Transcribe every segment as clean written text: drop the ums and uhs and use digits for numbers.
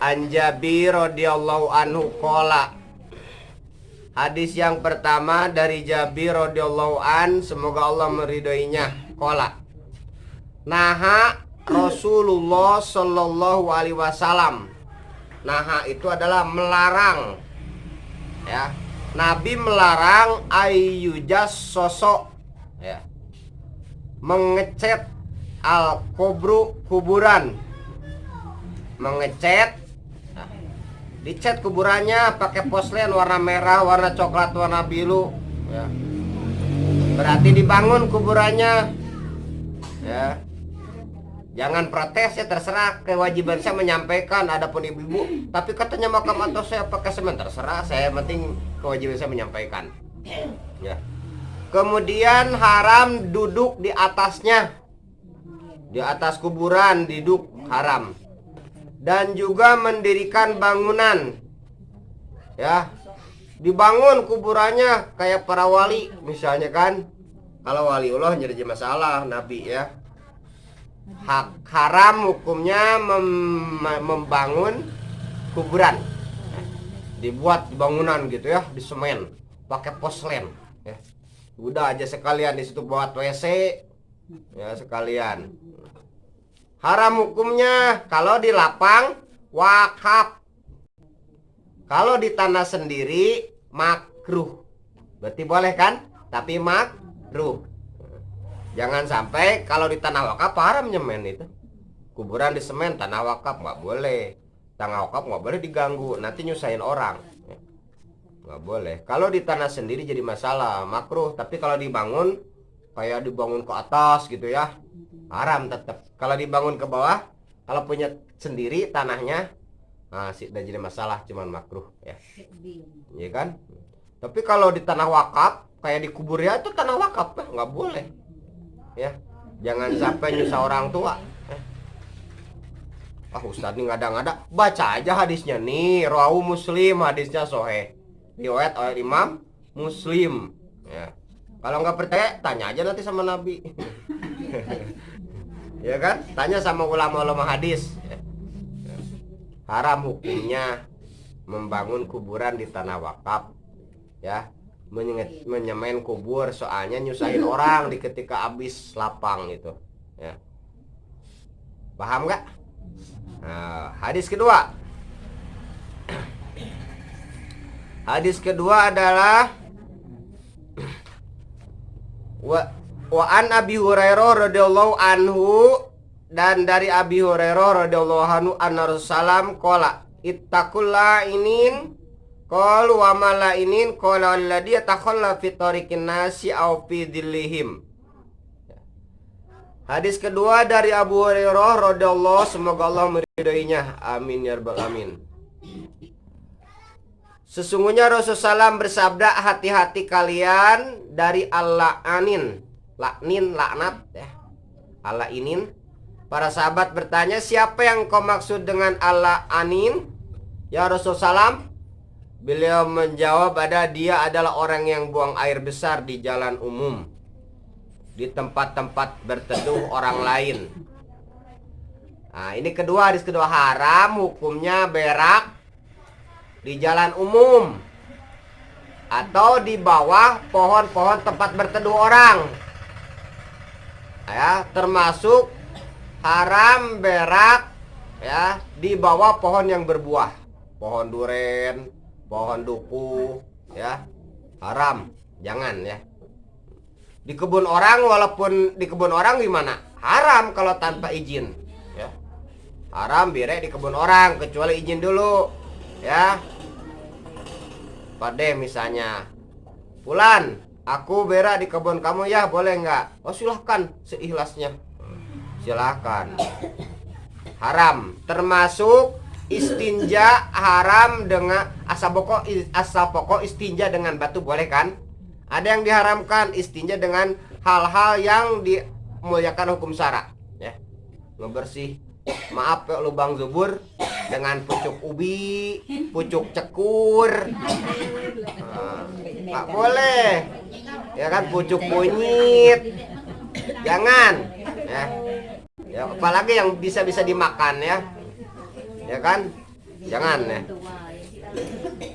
An Jabir radhiyallahu anhu qala. Hadis yang pertama dari Jabir radhiyallahu an, semoga Allah meridhoinya. Qala. Naha Rasulullah sallallahu alaihi wasallam. Naha itu adalah melarang. Ya. Nabi melarang ayyujas sosok, ya, mengecat al-kubru kuburan. Mengecat, dicat kuburannya pakai poslen warna merah, warna coklat, warna biru, ya. Berarti dibangun kuburannya, ya. Jangan protes ya, terserah, kewajiban saya menyampaikan. Adapun ibu-ibu, tapi katanya makam atau saya pakai semen, terserah, saya penting kewajiban saya menyampaikan, ya. Kemudian haram duduk di atasnya, di atas kuburan duduk haram. Dan juga mendirikan bangunan, ya, dibangun kuburannya kayak para wali misalnya kan. Kalau waliullah jadi masalah Nabi, ya. Haram hukumnya membangun kuburan, dibuat bangunan gitu ya, di semen pakai poslen, ya. Udah aja sekalian di situ buat WC, ya, sekalian. Haram hukumnya kalau di lapang wakaf. Kalau di tanah sendiri makruh. Berarti boleh kan? Tapi makruh. Jangan sampai kalau di tanah wakaf haram nyemen itu. Kuburan di semen, tanah wakaf nggak boleh. Tanah wakaf nggak boleh diganggu, nanti nyusahin orang. Nggak boleh. Kalau di tanah sendiri jadi masalah, makruh. Tapi kalau dibangun, kayak dibangun ke atas gitu ya, haram tetap. Kalau dibangun ke bawah, kalau punya sendiri tanahnya, nah sih udah jadi masalah, cuman makruh, ya. Iya kan? Tapi kalau di tanah wakaf, kayak di kubur ya, itu tanah wakaf, nggak boleh, ya. Jangan sampai nyusah orang tua. Ustadz ini ngada-ngada, baca aja hadisnya nih, rawu Muslim, hadisnya sahih, riwayat oleh Imam Muslim, ya. Kalau nggak percaya, tanya aja nanti sama Nabi. Ya kan? Tanya sama ulama-ulama hadis. Haram hukumnya membangun kuburan di tanah wakaf, ya. Menyemen kubur, soalnya nyusahin orang di ketika habis lapang itu, ya. Paham nggak? Nah, hadis kedua. Hadis kedua adalah wa an Abi Hurairah radhiyallahu anhu, dan dari Abi Hurairah radhiyallahu anhu anna Rasulullah qala ittaqulla inin qalu wa mala inin qala alladhi yatakhalla fi tariqin nasi aw fi dhillihim. Hadis kedua dari Abu Hurairah radhiyallahu, semoga Allah meridhoinya, amin ya rabbal alamin. Sesungguhnya Rasulullah SAW bersabda, hati-hati kalian dari al-la'anin, laknin, laknat, ya, al-la'inin. Para sahabat bertanya, siapa yang kau maksud dengan al-la'anin, ya Rasulullah SAW? Beliau menjawab, dia adalah orang yang buang air besar di jalan umum, di tempat-tempat berteduh orang lain. Nah, ini kedua, hadis kedua, haram hukumnya berak di jalan umum atau di bawah pohon-pohon tempat berteduh orang, ya. Termasuk haram berak, ya, di bawah pohon yang berbuah, pohon duren, pohon duku, ya, haram, jangan, ya. Di kebun orang, walaupun di kebun orang gimana? Haram kalau tanpa izin, ya. Haram berak di kebun orang kecuali izin dulu, ya. Pade misalnya, Fulan, aku berak di kebun kamu ya, boleh nggak? Oh silahkan, seikhlasnya, silahkan. Haram. Termasuk istinja, haram dengan asal pokok istinja dengan batu, boleh kan? Ada yang diharamkan istinja dengan hal-hal yang dimuliakan hukum syara, ya. Ngebersih, maaf ya, lubang zubur dengan pucuk ubi, pucuk cekur, nggak boleh, ya kan, pucuk kunyit, jangan, ya. Ya, apalagi yang bisa dimakan, ya kan. Jangan ya.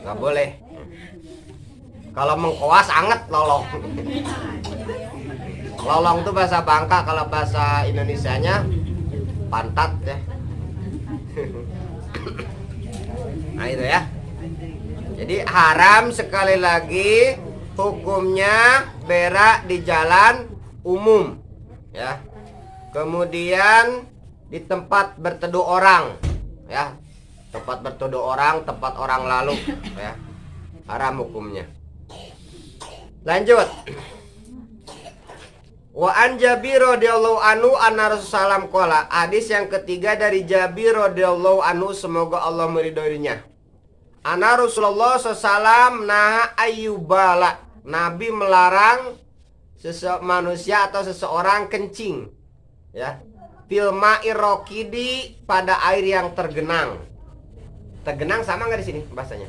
Nggak boleh. Kalau mengkoas anget lolong. Lolong tuh bahasa Bangka, kalau bahasa Indonesianya pantat ya. Nah itu ya. Jadi haram sekali lagi hukumnya berak di jalan umum ya. Kemudian di tempat berteduh orang ya. Tempat berteduh orang, tempat orang lalu ya. Haram hukumnya. Lanjut. Wa an Jabir radhiyallahu anhu anna Rasulullah qala. Hadis yang ketiga dari Jabir radhiyallahu anhu, semoga Allah meridhoinya. Anna Rasulullah SAW naha ayyubala. Nabi melarang manusia atau seseorang kencing ya. Fil ma'ir raqidi, pada air yang tergenang. Tergenang sama nggak di sini bahasanya?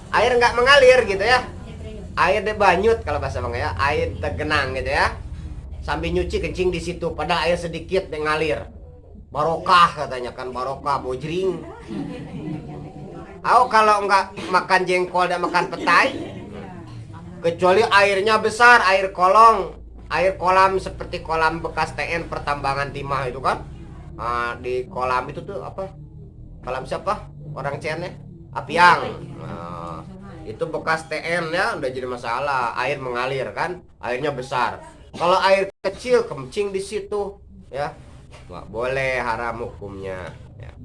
Air nggak mengalir gitu ya. Air de banyut kalau bahasa Bangka ya. Air tergenang gitu ya. Sambil nyuci kencing di situ, padahal air sedikit yang ngalir. Barokah katanya kan, barokah bojring. Kalau nggak makan jengkol dan makan petai, kecuali airnya besar, air kolong, air kolam seperti kolam bekas TN pertambangan timah itu kan. Nah, di kolam itu tuh apa? Kolam siapa? Orang CN ya? Apiang. Nah, itu bekas TN ya, udah jadi masalah. Air mengalir kan, airnya besar. Kalau air kecil kencing di situ ya, nggak boleh, haram hukumnya ya.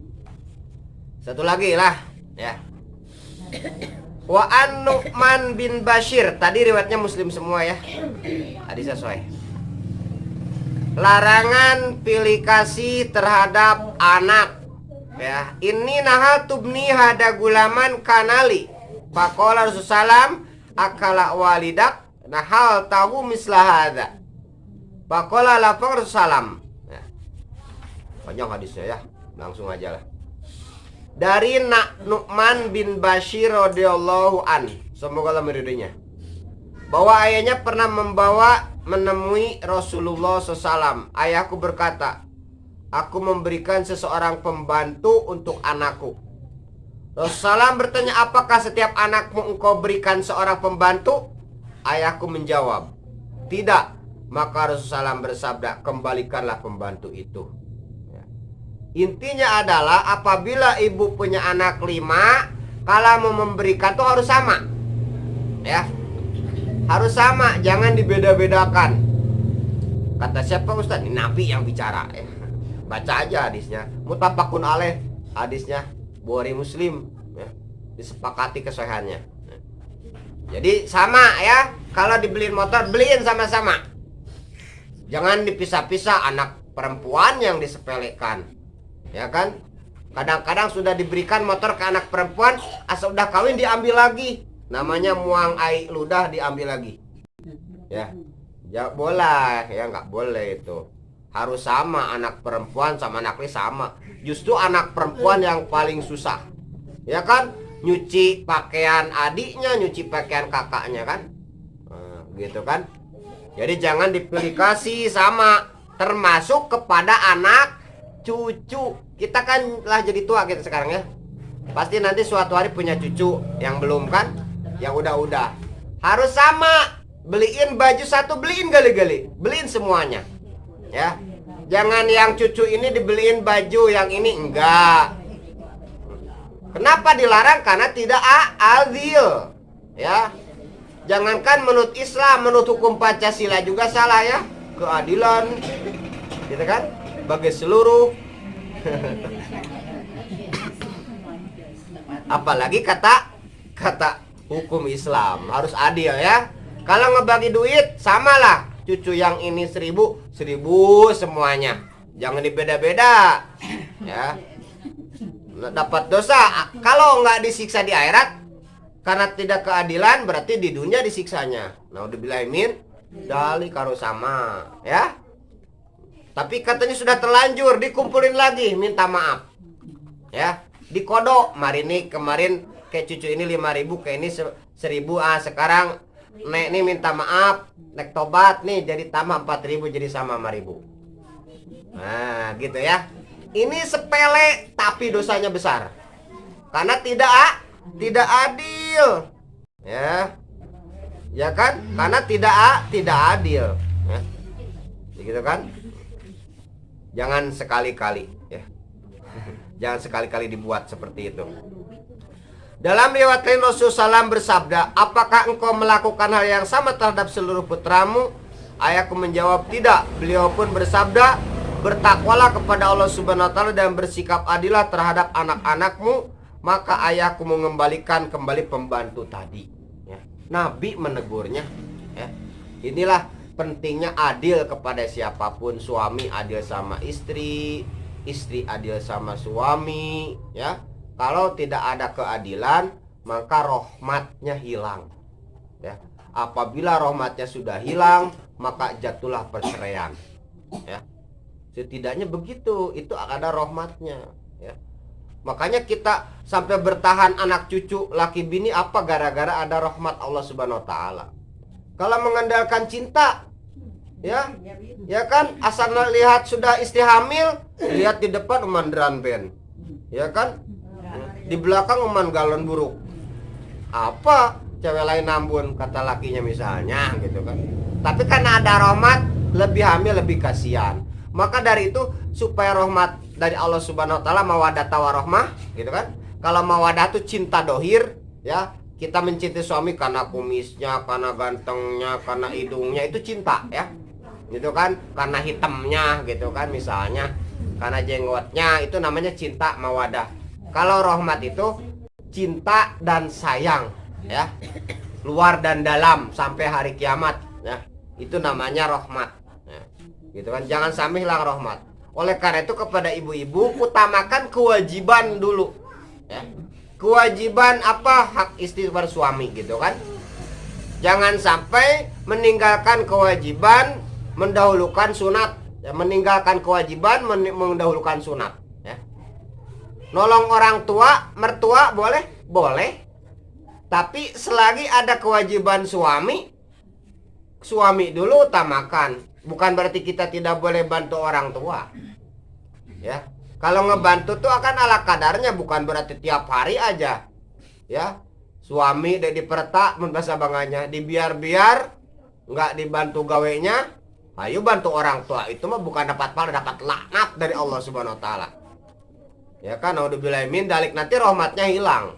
Satu lagi lah ya. Wa an Nu'man bin Bashir, tadi riwayatnya Muslim semua ya. Tadi sesuai. Larangan pilih kasih terhadap anak ya. Ini naha tubni hada gulaman kanali. Faqala Rasulullah akala walidak nahal tahu mislah hadza. Faqala lafaz Rasulullah. Ya. Panjang hadisnya ya. Langsung aja lah. Dari Nu'man bin Bashir radhiyallahu an, semoga Allah meridhoinya, bahwa ayahnya pernah menemui Rasulullah SAW. Ayahku berkata, aku memberikan seseorang pembantu untuk anakku. Rasulullah bertanya, apakah setiap anakmu engkau berikan seorang pembantu? Ayahku menjawab, tidak. Maka Rasulullah bersabda, kembalikanlah pembantu itu. Intinya adalah apabila ibu punya anak 5, kalau mau memberikan tuh harus sama ya, harus sama, jangan dibeda-bedakan. Kata siapa Ustaz? Ini Nabi yang bicara ya. Baca aja hadisnya, muttafaqun alaih, hadisnya Bukhari Muslim ya. Disepakati kesahihannya. Jadi sama ya, kalau dibeliin motor beliin sama-sama, jangan dipisah-pisah. Anak perempuan yang disepelekan ya kan. Kadang-kadang sudah diberikan motor ke anak perempuan, asal udah kawin diambil lagi. Namanya muang ai ludah, diambil lagi ya. Ya boleh ya, nggak boleh itu. Harus sama, anak perempuan sama anak laki sama. Justru anak perempuan yang paling susah ya kan, nyuci pakaian adiknya, nyuci pakaian kakaknya kan. Gitu kan. Jadi jangan dipilih kasih sama, termasuk kepada anak cucu. Kita kan telah jadi tua kita sekarang ya. Pasti nanti suatu hari punya cucu yang belum kan, yang udah-udah. Harus sama. Beliin baju satu, beliin gali-gali, beliin semuanya ya. Jangan yang cucu ini dibeliin baju, yang ini enggak. Kenapa dilarang? Karena tidak adil ya. Jangankan menurut Islam, menurut hukum Pancasila juga salah ya. Keadilan gitu kan, bagi seluruh. Apalagi kata hukum Islam harus adil ya. Kalau ngebagi duit samalah, cucu yang ini 1000 semuanya, jangan dibeda-beda ya. Dapat dosa kalau nggak disiksa di akhirat karena tidak keadilan, berarti di dunia disiksanya. Naudzubillahi min dzalik, harus sama ya. Tapi katanya sudah terlanjur, dikumpulin lagi, minta maaf ya, dikodok. Kemarin kayak cucu ini 5.000, kayak ini 1.000. Sekarang nek ini minta maaf, nek tobat nih jadi tambah 4.000, jadi sama 5.000. Nah gitu ya. Ini sepele tapi dosanya besar Karena tidak adil. Ya kan? Karena tidak adil. Ya. Gitu kan? Jangan sekali-kali ya. Jangan sekali-kali dibuat seperti itu. Dalam riwayat lain Rasulullah SAW bersabda, apakah engkau melakukan hal yang sama terhadap seluruh putramu? Ayahku menjawab, tidak. Beliau pun bersabda, bertakwalah kepada Allah Subhanahu wa taala dan bersikap adillah terhadap anak-anakmu, maka ayahku mengembalikan kembali pembantu tadi. Ya. Nabi menegurnya. Ya. Inilah pentingnya adil kepada siapapun. Suami adil sama istri, istri adil sama suami. Ya. Kalau tidak ada keadilan, maka rahmatnya hilang. Ya. Apabila rahmatnya sudah hilang, maka jatuhlah perceraian. Ya. Setidaknya begitu, itu ada rahmatnya. Ya. Makanya kita sampai bertahan anak cucu, laki bini apa gara-gara ada rahmat Allah Subhanahu wa taala. Kalau mengandalkan cinta, ya kan, asal lihat sudah istri hamil, lihat di depan umandaran ben. Ya kan? Di belakang uman galon buruk. Apa cewek lain nambun, kata lakinya misalnya gitu kan. Tapi karena ada rahmat, lebih hamil lebih kasihan. Maka dari itu supaya rahmat dari Allah Subhanahu wa taala, mawaddah warahmah gitu kan. Kalau mawaddah itu cinta dohir, ya. Kita mencintai suami karena kumisnya, karena gantengnya, karena hidungnya, itu cinta ya. Gitu kan? Karena hitamnya gitu kan misalnya, karena jenggotnya, itu namanya cinta mawaddah. Kalau rahmat itu cinta dan sayang ya, luar dan dalam sampai hari kiamat ya. Itu namanya rahmat ya. Gitu kan, jangan sampai hilang rahmat. Oleh karena itu kepada ibu-ibu, utamakan kewajiban dulu ya. Kewajiban apa? Hak istri kepada suami gitu kan. Jangan sampai meninggalkan kewajiban mendahulukan sunat ya. Meninggalkan kewajiban mendahulukan sunat ya. Nolong orang tua, mertua boleh? Boleh. Tapi selagi ada kewajiban suami, suami dulu utamakan. Bukan berarti kita tidak boleh bantu orang tua. Ya. Kalau ngebantu tuh akan ala kadarnya, bukan berarti tiap hari aja. Ya. Suami udah dipertak bahasa banganya, dibiar-biar nggak dibantu gawenya, ayo bantu orang tua. Itu mah bukan dapat pahala, dapat laknat dari Allah Subhanahu wa taala. Ya kan, naudzubillahi min dalik, nanti rahmatnya hilang.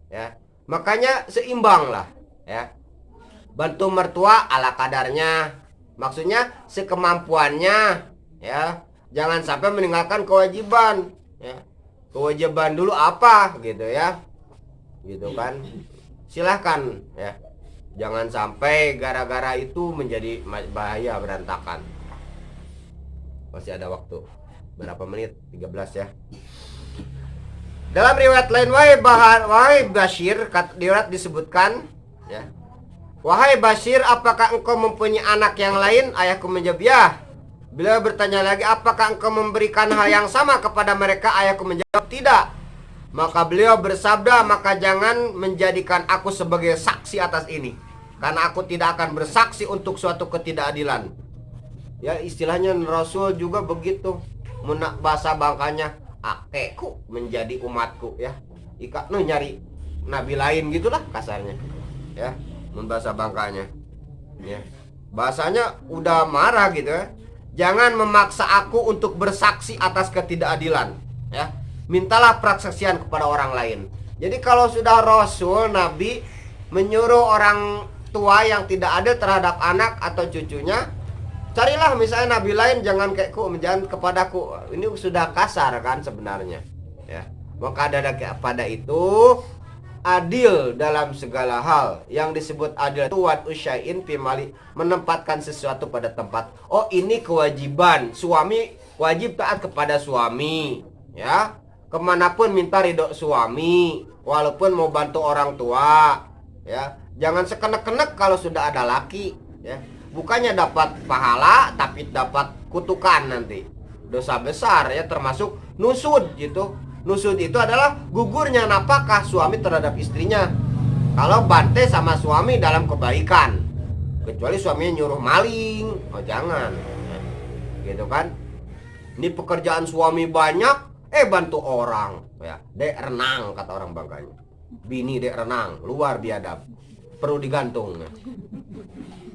Ya. Makanya seimbang lah, ya. Bantu mertua ala kadarnya. Maksudnya sekemampuannya, ya. Jangan sampai meninggalkan kewajiban, ya. Kewajiban dulu apa gitu ya. Gitu kan. Silahkan ya. Jangan sampai gara-gara itu menjadi bahaya, berantakan. Masih ada waktu. Berapa menit? 13 ya. Dalam riwayat lain, wahai Bashir, riwayat disebutkan ya. Wahai Bashir, apakah engkau mempunyai anak yang lain? Ayahku menjawab, ya. Beliau bertanya lagi, apakah engkau memberikan hal yang sama kepada mereka? Ayahku menjawab, tidak. Maka beliau bersabda, maka jangan menjadikan aku sebagai saksi atas ini, karena aku tidak akan bersaksi untuk suatu ketidakadilan. Ya, istilahnya Rasul juga begitu. Bahasa bangkanya, akekku menjadi umatku ya. Ika nyari nabi lain gitulah kasarnya. Ya, bahasa bangkanya. Ya. Bahasanya udah marah gitu ya. Jangan memaksa aku untuk bersaksi atas ketidakadilan, ya. Mintalah persaksian kepada orang lain. Jadi kalau sudah Rasul, Nabi menyuruh orang tua yang tidak adil terhadap anak atau cucunya, carilah misalnya nabi lain, jangan jangan kepadaku. Ini sudah kasar kan sebenarnya, ya. Maka ada pada itu adil dalam segala hal. Yang disebut adil itu wat usyai'in fi mali, menempatkan sesuatu pada tempat. Oh, ini kewajiban suami, wajib taat kepada suami, ya. Kemanapun minta ridho suami, walaupun mau bantu orang tua, ya. Jangan sekenek-kenek kalau sudah ada laki, ya. Bukannya dapat pahala, tapi dapat kutukan nanti. Dosa besar ya, termasuk nusud gitu. Nusud itu adalah gugurnya nafkah suami terhadap istrinya. Kalau bantai sama suami dalam kebaikan, kecuali suaminya nyuruh maling, oh jangan, gitu kan. Ini pekerjaan suami banyak, bantu orang. Ya, dek renang kata orang Bangkanya. Bini dek renang, luar biadab. Perlu digantung. Ya.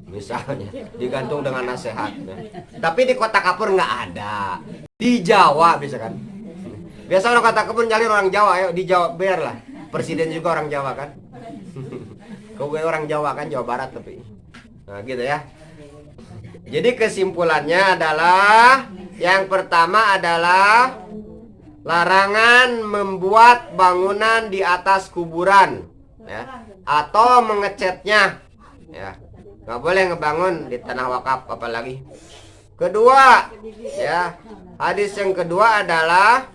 Misalnya digantung dengan nasihat. Ya. Tapi di Kota Kapur nggak ada. Di Jawa bisa kan. Biasa orang Kota Kapur nyari orang Jawa, ayo di Jawa biarlah. Presiden juga orang Jawa kan. Kau orang Jawa kan, Jawa Barat tapi. Nah, gitu ya. Jadi kesimpulannya adalah yang pertama adalah larangan membuat bangunan di atas kuburan, ya, atau mengecatnya, ya. Nggak boleh ngebangun di tanah wakaf apalagi. Kedua, ya, hadis yang kedua adalah,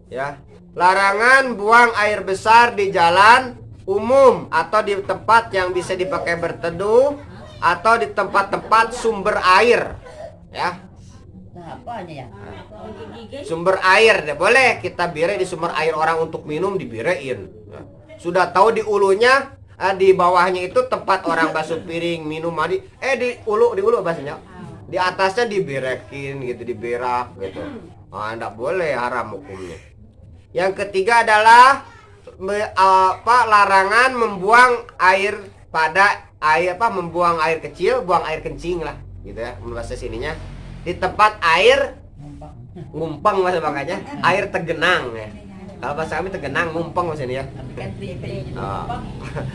ya, larangan buang air besar di jalan umum atau di tempat yang bisa dipakai berteduh atau di tempat-tempat sumber air, ya. Sumber air deh boleh kita bire di sumber air orang untuk minum dibirein. Sudah tahu di ulunya, di bawahnya itu tempat orang basuh piring, minum mandi. Di ulu bahasanya. Di atasnya diberekin gitu, diberak gitu. Enggak boleh, haram hukumnya. Yang ketiga adalah larangan membuang air pada membuang air kecil, buang air kencing lah gitu ya, bahasa sininya. Di tempat air ngumpang bahasa makanya, air tegenang ya. Kalau bahasa kami tegenang, ngumpang bahasa ini ya.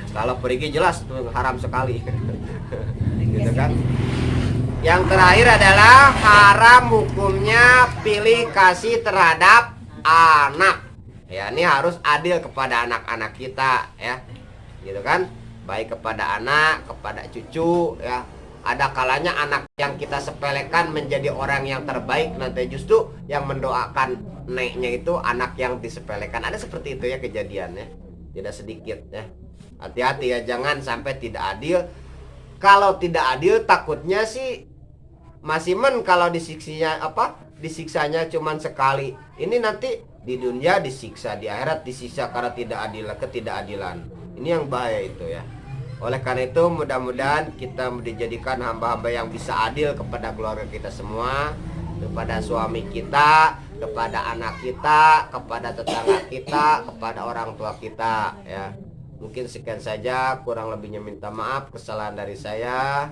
Kalau perigi jelas tuh haram sekali. Gitu kan. Yang terakhir adalah haram hukumnya pilih kasih terhadap anak. Ya, ini harus adil kepada anak-anak kita ya. Gitu kan? Baik kepada anak, kepada cucu ya. Ada kalanya anak yang kita sepelekan menjadi orang yang terbaik, nanti justru yang mendoakan neknya itu anak yang disepelekan. Ada seperti itu ya kejadiannya. Tidak sedikit ya. Hati-hati ya, jangan sampai tidak adil. Kalau tidak adil takutnya sih masih kalau disiksanya cuman sekali. Ini nanti di dunia disiksa, di akhirat disiksa karena ketidakadilan. Ini yang bahaya itu ya. Oleh karena itu mudah-mudahan kita dijadikan hamba-hamba yang bisa adil kepada keluarga kita semua, kepada suami kita, kepada anak kita, kepada tetangga kita, kepada orang tua kita ya. Mungkin sekian saja, kurang lebihnya minta maaf, kesalahan dari saya.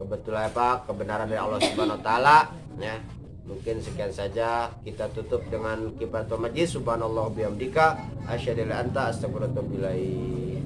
Kebetulan kebenaran dari Allah Subhanahu wa taala ya. Mungkin sekian saja, kita tutup dengan kifaratul majlis. Subhanallah bihamdika asyhadu an la ilaha illa anta astaghfiruka wa atubu ilaik.